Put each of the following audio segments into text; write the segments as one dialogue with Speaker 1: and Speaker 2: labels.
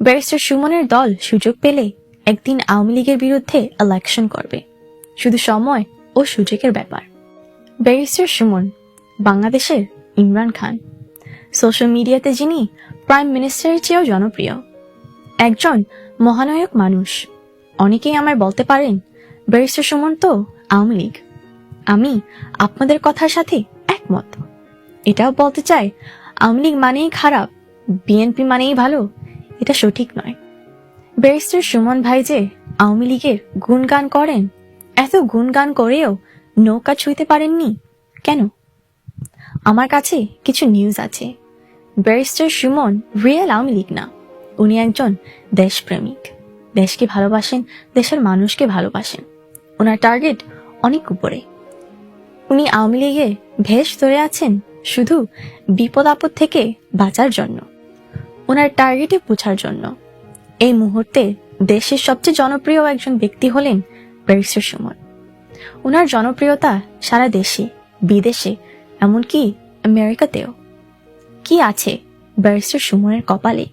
Speaker 1: Barrister সুমনের দল সুযোগ পেলে একদিন আওয়ামী লীগের বিরুদ্ধে ইলেকশন করবে, শুধু সময় ও সুযোগের ব্যাপার। ব্যারিস্টার সুমন বাংলাদেশের ইমরান খান, সোশ্যাল মিডিয়াতে যিনি প্রাইম মিনিস্টারের চেয়েও জনপ্রিয়, একজন মহানায়ক মানুষ। অনেকেই আমায় বলতে পারেন, ব্যারিস্টার সুমন তো আওয়ামী লীগ। আমি আপনাদের কথার সাথে একমত। এটাও বলতে চাই, আওয়ামী লীগ মানেই খারাপ, বিএনপি মানেই ভালো, এটা সঠিক নয়। ব্যারিস্টার সুমন ভাই যে আওয়ামী লীগের গুণগান করেন, এত গুণগান করেও নৌকা ছুঁইতে পারেননি কেন? আমার কাছে কিছু নিউজ আছে। ব্যারিস্টার সুমন রিয়েল আওয়ামী লীগ না, উনি একজন দেশপ্রেমিক। দেশকে ভালোবাসেন, দেশের মানুষকে ভালোবাসেন। ওনার টার্গেট অনেক উপরে। উনি আওয়ামী লীগে ভেষ ধরে আছেন শুধু বিপদ আপদ থেকে বাঁচার জন্য, ওনার টার্গেটে পৌঁছার জন্য। এই মুহূর্তে দেশের সবচেয়ে জনপ্রিয় একজন ব্যক্তি হলেন ব্যারিস্টার সুমন। ওনার জনপ্রিয়তা সারা দেশে, বিদেশে, এমনকি আমেরিকাতেও। কি আছে ব্যারিস্টার সুমনের কপালে?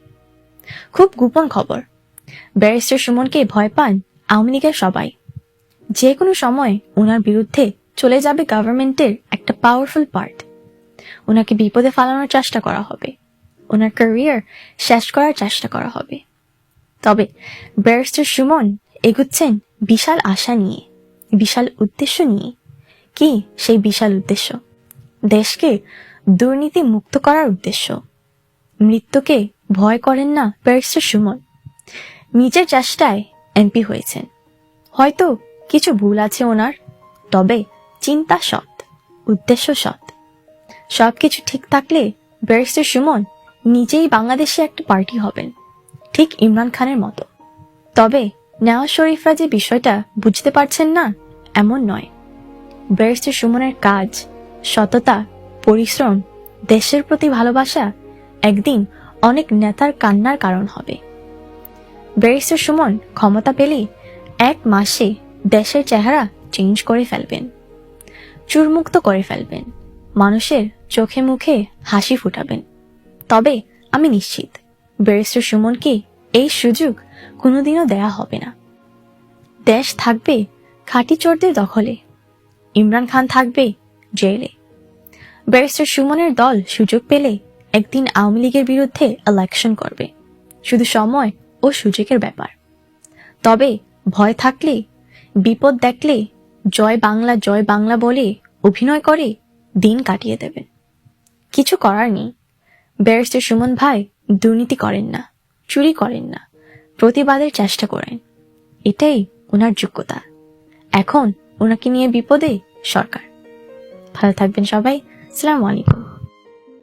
Speaker 1: খুব গোপন খবর, ব্যারিস্টার সুমনকে ভয় পান আওয়ামী লীগের সবাই। যে কোনো সময় ওনার বিরুদ্ধে চলে যাবে গভর্নমেন্টের একটা পাওয়ারফুল পার্ট। ওনাকে বিপদে ফালানোর চেষ্টা করা হবে, ওনার ক্যারিয়ার শেষ করার চেষ্টা করা হবে। তবে ব্যারিস্টার সুমন এগুচ্ছেন বিশাল আশা নিয়ে, বিশাল উদ্দেশ্য নিয়ে। কি সেই বিশাল উদ্দেশ্য? দেশকে দুর্নীতি মুক্ত করার উদ্দেশ্য। মৃত্যুকে ভয় করেন না ব্যারিস্টার সুমন। নিজের চেষ্টায় এমপি হয়েছেন। হয়তো কিছু ভুল আছে ওনার, তবে চিন্তা সৎ, উদ্দেশ্য সৎ। সবকিছু ঠিক থাকলে ব্যারিস্টার সুমন নিজেই বাংলাদেশে একটা পার্টি হবেন, ঠিক ইমরান খানের মতো। তবে নেওয়াজ শরীফরা যে বিষয়টা বুঝতে পারছেন না, এমন নয়। ব্যারিস্টার সুমনের কাজ, সততা, পরিশ্রম, দেশের প্রতি ভালোবাসা একদিন অনেক নেতার কান্নার কারণ হবে। ব্যারিস্টার সুমন ক্ষমতা পেলে 1 মাসে দেশের চেহারা চেঞ্জ করে ফেলবেন, চুরমুক্ত করে ফেলবেন, মানুষের চোখে মুখে হাসি ফুটাবেন। তবে আমি নিশ্চিত ব্যারিস্টার সুমনকে এই সুযোগ কোনোদিনও দেয়া হবে না। দেশ থাকবে খাঁটি চোরদের দখলে, ইমরান খান থাকবে জেলে। ব্যারিস্টার সুমনের দল সুযোগ পেলে একদিন আওয়ামী লীগের বিরুদ্ধে ইলেকশন করবে, শুধু সময় ও সুযোগের ব্যাপার। তবে ভয় থাকলে, বিপদ দেখলে জয় বাংলা বলে অভিনয় করে দিন কাটিয়ে দেবেন। কিছু করার নেই। ব্যারিস্টার সুমন ভাই দুর্নীতি করেন না, চুরি করেন না, প্রতিবাদের চেষ্টা করেন। এটাই ওনার যোগ্যতা। এখন ওনাকে নিয়ে বিপদে সরকার। ভালো থাকবেন সবাই। আসসালামু আলাইকুম।